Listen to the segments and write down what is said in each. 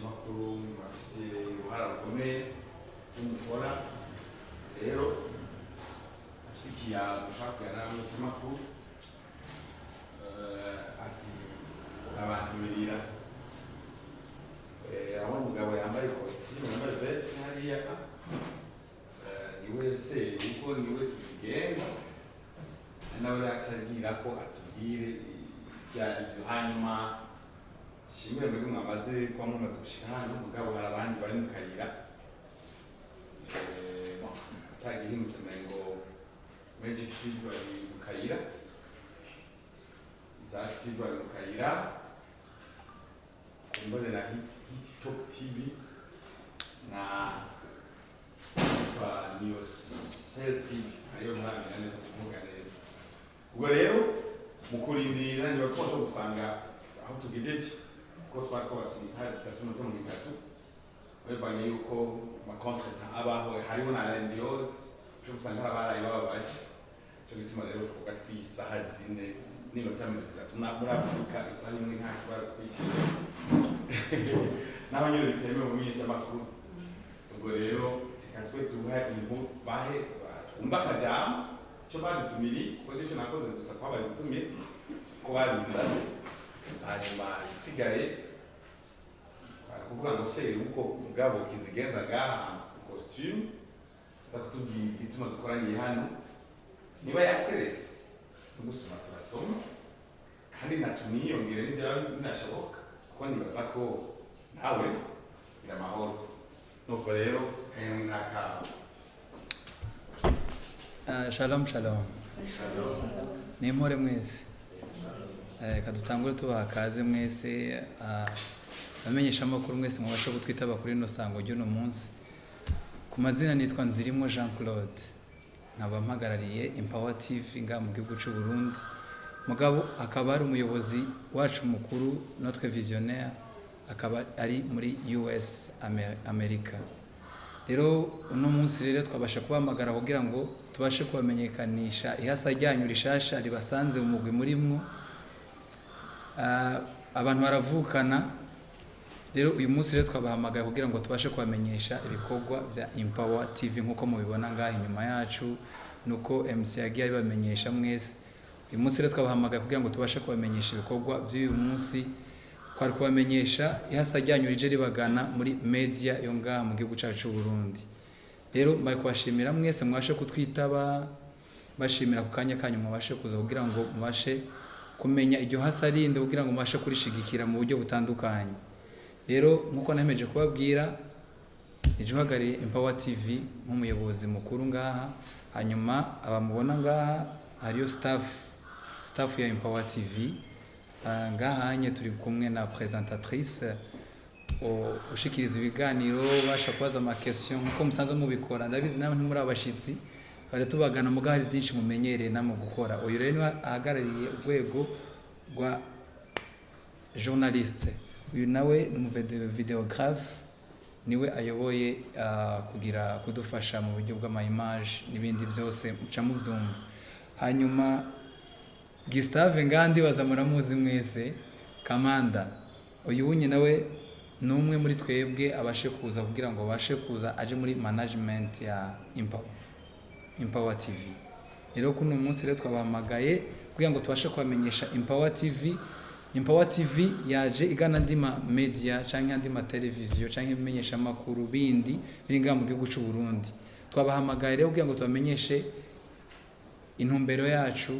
abamenyeshamakuru bafise uruhara rukomeye mukora rero afise ikiyago ushaka kugana n'abamenyeshamakuru ati abantu birira abona umugabo yambaye ikositimu yambaye veste hariya niwe se uko niwe kizigenza nawe yacagira ko atubwire ibyarivyo hanyuma shimwe muri mwamaze kwa mumaze gushika hano mugabo hari abandi bari mu kayira atagihimutse ngo Magic TV bari mu kayira Isaac TV bari mu kayira kumbonera Hit Top TV na News Cell TV ayo mwana neza kuvuga neza ubwo rero mukurindira niba twasho gusanga aho tugejeje ko twakora tumisaha 3:30 webanye yuko makontrata abaho hariho na Lendios cyo gusanga abarayi babaje cyo gituma rero kuvuga twisaha 4 n'iminota 30 muri Afrika isaha imwe nta kibazo kwikira naho nyine bitemewe mu myeshamakuru ubwo rero tikatwe duha imvu bahe twumva kajama cyo badutumiri ko cyo nakoze gusa kwa bari gutumye ko babisanye hanyuma isigaye kuvuga ngo se uko mugabo kizigenza ngaha costume zakutubwira igituma dukoraniye hano niba yateretse gusoma turasoma kandi natuniyongere n'ibyo binashoboka kuko nibaza ko nawe ira mahoro nuko rero kayani nakawe Shalom shalom. Ni impore mwese. Kadutangure tubaha kaze mwese amenyesha amakuru mwese mubasha gutwitaba kuri no sango ry'uno munsi. Ku mazina nitwa Nzirimo Jean Claude. Nkaba mpagarariye Empower TV nga mu gihugu cy'u Burundi. Mugabo akaba ari umuyobozi wacu mukuru notre visionnaire akaba ari muri US America. Rero uno munsi rero twabasha kubahamagara kugira ngo tubashe kubamenyekanisha ihasa ryanyu rishasha ribasanze umugwi murimwo abantu baravukana. Rero uyu munsi rero twabahamagara kugira ngo tubashe kubamenyesha ibikorwa bya Empower TV nkuko mubibona ngaha inyuma yacu nuko MC yagiye abamenyesha mwese. Uyu munsi rero twabahamagara kugira ngo tubashe kubamenyesha ibikorwa by'uyu munsi kwari kubamenyesha ihasa ryanyu rije ribagana muri media yo ngaha mu gihugu cyacu cy'u Burundi. Rero mbaye kubashimira mwese mwashe kutwitaba bashimira ku kanya kanyu mwabashe kuza kugira ngo mubashe kumenya iryo hasa rinde kugira ngo mubashe kurishigikira mu buryo butandukanye. Rero nkuko nameje kubabwira ijuhagariye Empower TV nk'umuyobozi mukuru ngaha hanyuma abamubona ngaha hariyo staff ya Empower TV ngaha anye turi kumwe na présentatrice ushikiriza ibiganiro basha kubaza ama question nkuko musanzwe mubikora ndabizi namwe muri abashitsi bari tubagana mu gahari byinshi mumenyereye namwe gukora. Uyu rero ahagarariye urwego rwa journaliste, uyu nawe ni videographe niwe ayoboye kugira kudufasha mu buryo bw'ama image n'ibindi byose muca muvyumva. Hanyuma Gustave ngandi baza muramuzi mwese Kamanda, uyu wunye nawe numwe muri twebwe abashe kuza kugira ngo bashe kuza aje muri management ya Empower TV. Rero kuno munsi rero twabahamagaye kugira ngo tubashe kubamenyesha Empower TV. Empower TV yaje igana ndima media canke ndima televiziyo canke bimenyesha makuru bindi biri ngaha mu gihugu cy'u Burundi. Twabahamagaye rero kugira ngo tubamenyeshe intumbero yacu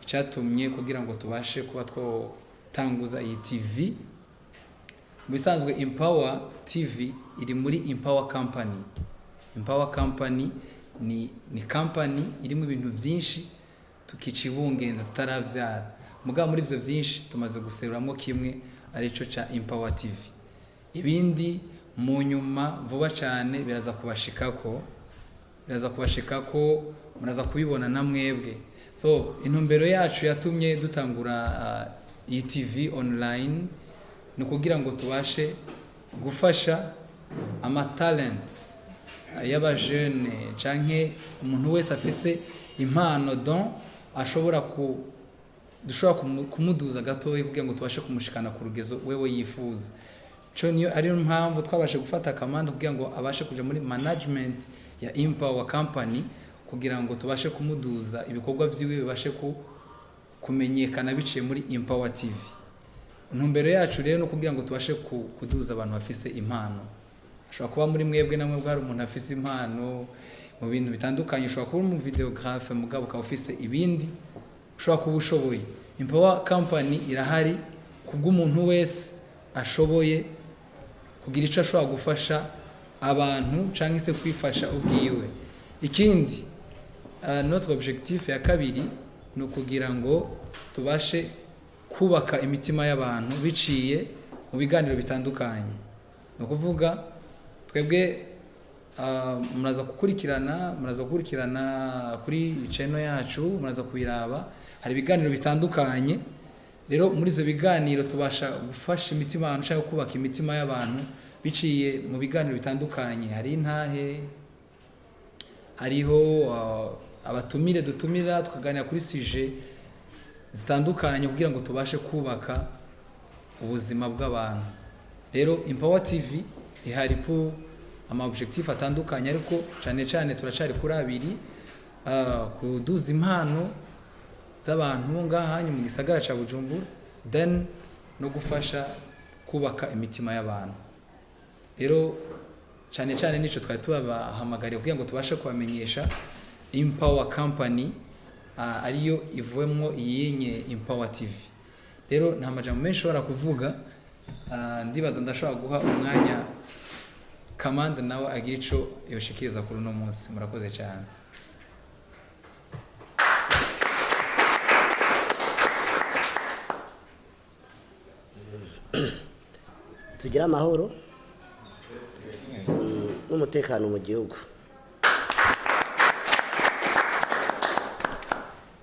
cyatumye kugira ngo tubashe kuba twotanguza iyi TV. Bisanzwe Empower TV iri muri Empower Company. Empower Company ni company irimo ibintu byinshi tukicibungenza tutaravyara. Mugabo muri ivyo byinshi tumaze guseruramo kimwe arico ca Empower TV. Ibindi mu nyuma vuba cyane biraza kubashikako muraza kubibona na mwebwe. So intumbero yacu yatumye dutangura iyi TV online no kugira ngo tubashe gufasha ama talents y'aba jeune canke umuntu wese afise impano don ashobora dushobora kumuduza gatoyi kugira ngo tubashe kumushikana ku rugezo wewe yifuza. cyo niyo ari mpamvu twabashe gufata Kamanda kugira ngo abashe kuja muri management ya Empower Company kugira ngo tubashe kumuduza ibikorwa vyiwe bibashe kumenyekana biciye muri Empower TV. Ntumbero yacu rero no kugira ngo tubashe kuduza abantu bafise impano. Ashobora kuba muri mwebwe namwe bwari umuntu afise impano mu bintu bitandukanye, ushobora kuba mu videographe mugabo ukaba ufise ibindi ushobora kuba ushoboye. Empower Company irahari kubw'umuntu wese ashoboye kugira ico ashobora gufasha abantu canke se kwifasha ubwiwe. Ikindi notre objectif ya kabiri no kugira ngo tubashe kubaka imitima y'abantu biciye mu biganiro bitandukanye. No kuvuga twebwe muraza gukurikirana kuri channel yacu, muraza kubiraba, hari ibiganiro bitandukanye. Rero muri ivyo biganiro tubasha gufasha imitima y'abantu cyangwa kubaka imitima y'abantu biciye mu biganiro bitandukanye. Hari intahe, hariho abatumire dutumira tukaganira kuri sujet zitandukanye kugira ngo tubashe kubaka ubuzima bw'abantu. Rero Empower TV ihari po ama objectif atandukanye, ariko cyane turacari kuri abiri, kuduza impano z'abantu ngaha mu gisagara ca Bujumbura, then no gufasha kubaka imitima y'abantu. Rero cyane nico twari tubahamagariye kugira ngo tubashe kubamenyesha Empower Company ariyo ivuyemo yinye Empower TV. Rero nta majambo menshi ushobora kuvuga, ndibaza ndashobora guha umwanya Kamanda nawe agira ico yoshikiriza kuri uno munsi. Murakoze cyane. Tugira amahoro n'umutekano mu gihugu.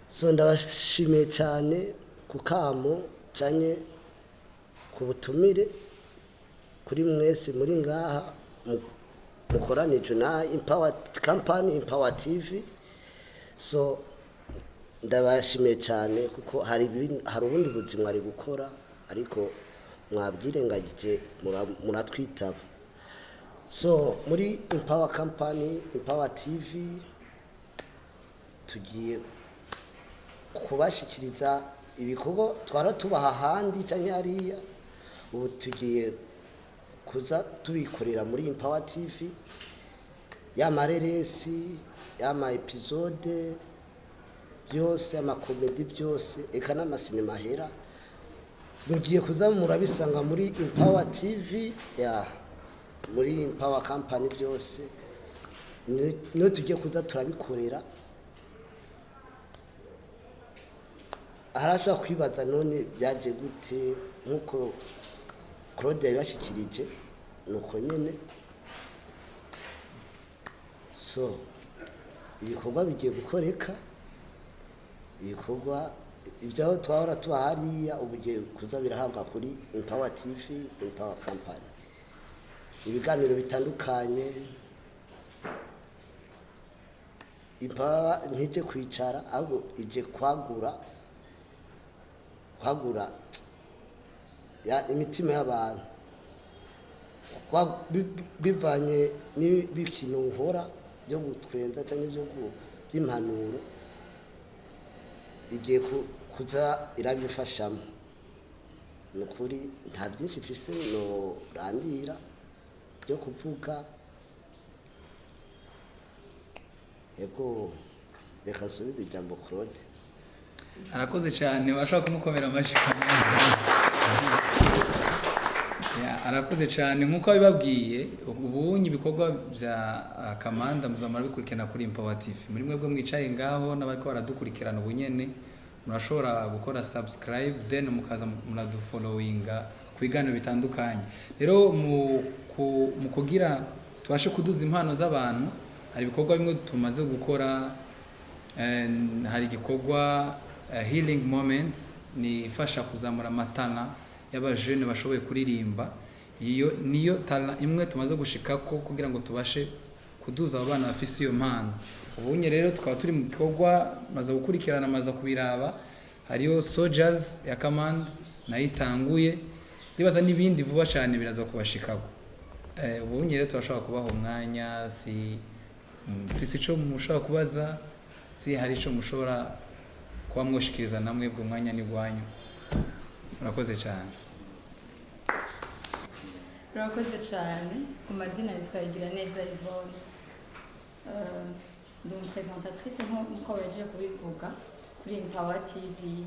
So ndabashimiye cyane ku kamo cyane ku butumire kuri mwese muri ngaha mukoranije na Empower Company, Empower TV. So ndabashimiye cyane kuko hari ubundi buzima ari gukora ariko mwabwirengagije muratwitaba. So muri Empower Company, Empower TV tugiye kubashikiriza ibikorwa twara tubaha handi cyangwa hariya, ubu tugiye kuza tubikorera muri Empower TV, y'amareresi, y'ama episode byose, ama comedy byose, eka n'amasinema hera mugiye kuza murabisanga muri Empower TV ya muri Empower Company byose no tugiye kuza turabikorera. Harashobora kwibaza none byaje gute, nkuko Claude yabashikirije nuko nyene. So ibikorwa bigiye gukoreka, ibikorwa ibyaho twahora tuhariya ubugiye kuza birahabwa kuri Empower TV, Empower Company, ibiganiro bitandukanye. Empower ntije kwicara ahubwo ije kwagura ya imitima y'abantu bivanye n'ibikino nkora byo gutwenza cyangwa byo by'impanuro, igiye kuza irabifashamo. Nukuri nta byinshi mfise no randira byo kuvuga. Yego reka nsubize ijambo Claude. Arakoze cyane, washaka kumukomera amashi. Arakoze cyane nkuko bibabwiye. Ubunye ibikorwa bya Kamanda muzamara bikurikirana kuri Empower TV. Muri mwebwe mwicaye ngaho n'abari ko baradukurikirana ubunyene, murashobora gukora subscribe then mukaza muradufollowinga ku biganiro bitandukanye. Rero mu kugira tubashe kuduza impano z'abantu, hari ibikorwa bimwe tumaze gukora. Hari igikorwa healing moments, ni ifasha kuzamura amatana y'abajene bashoboye kuririmba. Iyo niyo tala imwe tumaze gushikako kugira ngo tubashe kuduza abana bafise iyo mpano. Ubunye rero tukaba turi mu gikorwa maze gukurikirana, maze kubiraba. Hariyo Soldiers ya Kamanda nayitanguye, ndibaza n'ibindi vuba cyane biraza kubashikako. Ubu nyine turashobora kubaha umwanya, si mfise ico mushobora kubaza, si hari ico mushobora kuba mwoshikiriza namwe bwo mwanya ni gwanyu. Murakoze cyane. Murakoze cyane. Ku mazina nitwa Igiraneza Yvonne. Ndi umupresentatrice nk'uko baje kubivuga kuri Empower TV.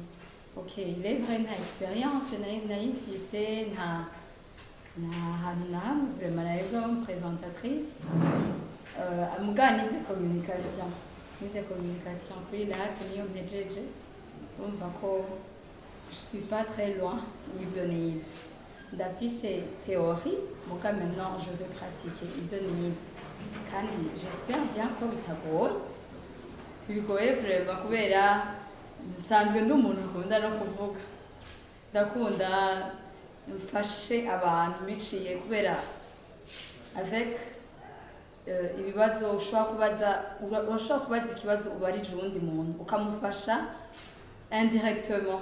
Ok, les vrais nta expérience nayifise nta hantu na hamwe vraiment narebwa umupresentatrice. Muga nize communication kuri LAC niyo mpejeje. Urumva ko je suis pas très loin n'ivyo nize. Ndafise théorie, muga maintenant je vais pratiquer ivyo nize. Kandi j'espère bien ko bigoye vraiment kubera nsanzwe ndi umuntu akunda no kuvuga. Ndakunda mfashe abantu biciye kubera avec ibibazo urashobora kubaza ikibazo ubarije uwundi muntu ukamufasha indirectement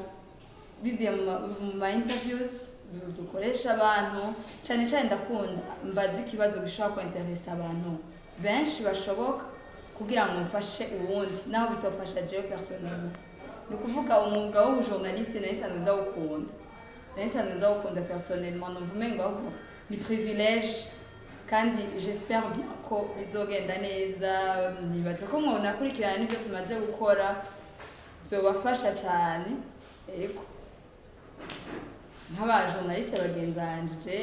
bivuye mu ma interviews dukoresha abantu cyane cyane. Ndakunda mbaza ikibazo gishobora kuinteresa abantu benshi bashoboka kugira ngo mfashe uwundi naho bitofasha jewe personnellement. Ni kuvuga umwuga w'ubujournaliste nayisanzwe ndawukunda personnellement, numva umengo ni privilège kandi j'espère bien ko bizogenda neza. Nibaza ko mwonakurikirana n'ibyo tumaze gukora byobafasha cyane. Yego nk'abajournaliste bagenzanje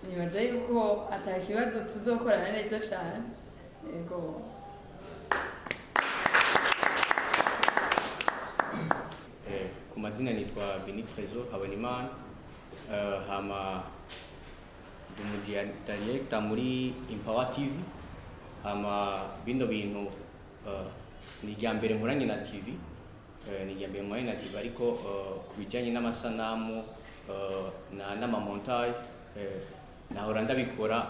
nibaza yuko atakibazo tuzokorana neza cyane. Yego. Ku mazina nitwa Beni Trésor Habonimana, hama ndi director muri Empower TV. Hama bino bintu ni ryambere nkoranye na TV, ariko ku bijyanye n'amasanamu n'amamontage nahora ndabikora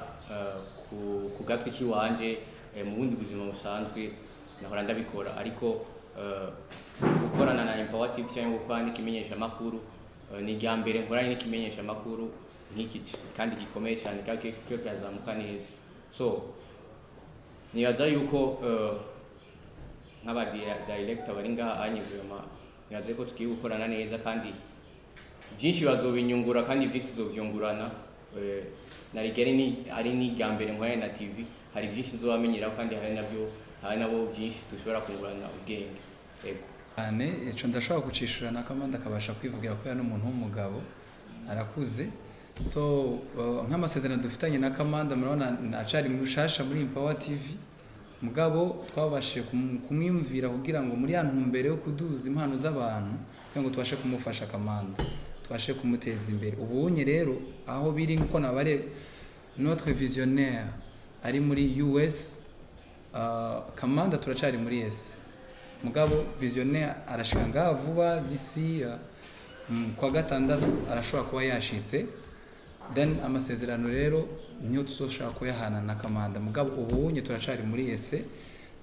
ku gatwe k'iwanje. Mu bundi buzima busanzwe nahora ndabikora, ariko gukorana na Empower TV cyangwa kwandika imenyeshamakuru ni ryambere nkoranye n'ikimenyeshamakuru nk'iki kandi gikomeye cyane kandi kazamuka neza. So nibaza yuko nk'abadirector bari ngaha anyizema, nibaza ko tugiye gukorana neza kandi byinshi bazobinyungura kandi byinshi tuzovyungurana. Ari ni ryambere nkoranye na TV, hari byinshi tuzobamenyeraho kandi hari nabo byinshi dushobora kungurana ubwenge. Yego cyane ico ndashobora gucishura n'akamanda kabasha kwivugira ko yana umuntu w'umugabo arakuze. So nk'amasezerano dufitanye n'akamanda murabona nacari mushasha muri Empower TV, mugabo twabashije kumwimvira kugira ngo muri ya ntumbere yo kuduza impano z'abantu kugira ngo tubashe kumufasha akamanda, tubashe kumuteza imbere. Ubunye rero aho biri nko nabare notre visionnaire ari muri US, kamanda turacari muri S, mugabo visionnaire arashika ngaha vuba d'ici kwa gatandatu arashobora kuba yashitse. Then amasezerano rero niyo tuzoshaka kuyahana na kamanda, mugabo ubunye turacari muri ese.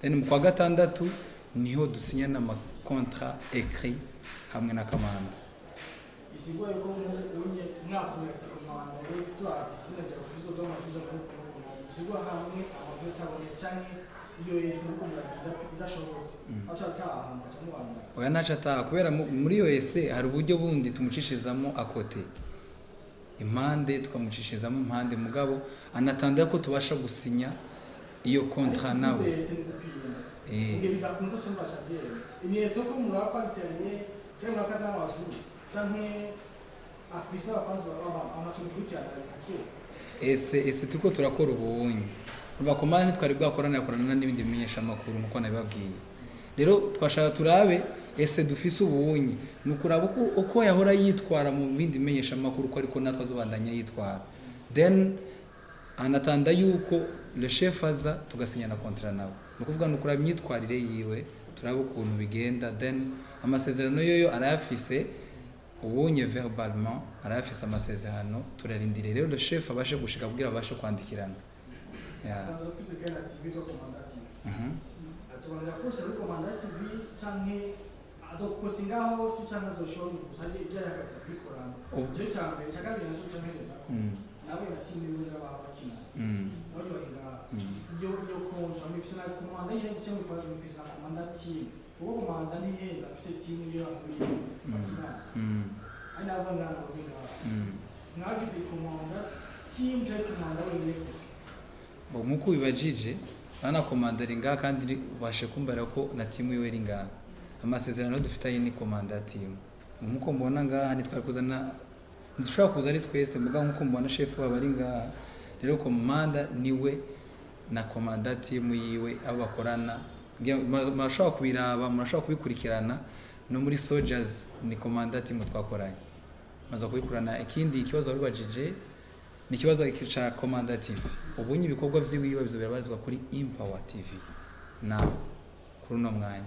Then mu kwa gatandatu niho dusinya na contrat écrit hamwe na kamanda. Isigwa yuko unye mwakuye ati komanda rero twazi zina rya Kristo do matuza ko isigwa hamwe amavuta tabone cyane iyo yese n'ukumva idashobotse acataha cyane wanda. Oya nacataha kubera muri iyo ese hari uburyo bundi tumucishizamo akote impande, tukamucishizamo impande, mugabo anatanda ko tubasha gusinya iyo contrat nawe. Nge bidakunze cyumba cha biere imyeso ko murakwalisanye cyangwa murakaza n'abazuzi canke afisa abafanzi amatumukurikiranira akiri ese tuko turakora ubunye umva komanda twari bwakorana n'ibindi bimenyeshamakuru nkuko nabibabwiye. Rero twashaka turabe ese dufise ubunye nukuraba uko yahora yitwara mu bindi bimenyeshamakuru ko ariko natwe azobandanya yitwara. Then anatanda yuko le chef aza tugasinya na contrat nawe, nukuvuga nukuraba imyitwarire yiwe turabe ukuntu bigenda. Then amasezerano yoyo arayafise ubunye verbalement, arayafise amasezerano. Turarindire rero le chef abashe gushika kugira abashe kwandikirana. Sanzo ofisi kana TV to komanda TV. Atubona ko se komanda TV canke azopostinga hose cyangwa azoshora gusa aje ibyo yakaza kwikorana icyo cyambere cyakabiri naco cyampereza nawe natsinda ibintu bakina nawe baringa yo kontra mifise na komanda yene gusa mufata mifise na komanda team uwo komanda ni heza afise team yo bakina ari nabo ngana baringa mwagize komanda team je komanda wenyine gusa bo nkuko bibajije bana komanda ari ngaha kandi ubashe kumbara ko na team yiwe iri ngaha amasezerano dufitanye ni komanda team nkuko mbona ngaha nitwari kuzana dushobora kuza ari twese muga nkuko mbona chef wabo ari ngaha rero komanda niwe na komanda team yiwe abo bakorana murashobora kubiraba murashobora kubikurikirana no muri soldiers ni komanda team twakoranye maze kubikurana ikindi ikibazo rubajije ni kibazo cya komanda TV ubunye ibikorwa by'iwiwe bizo birabazwa kuri Empower TV na kuri no mwanya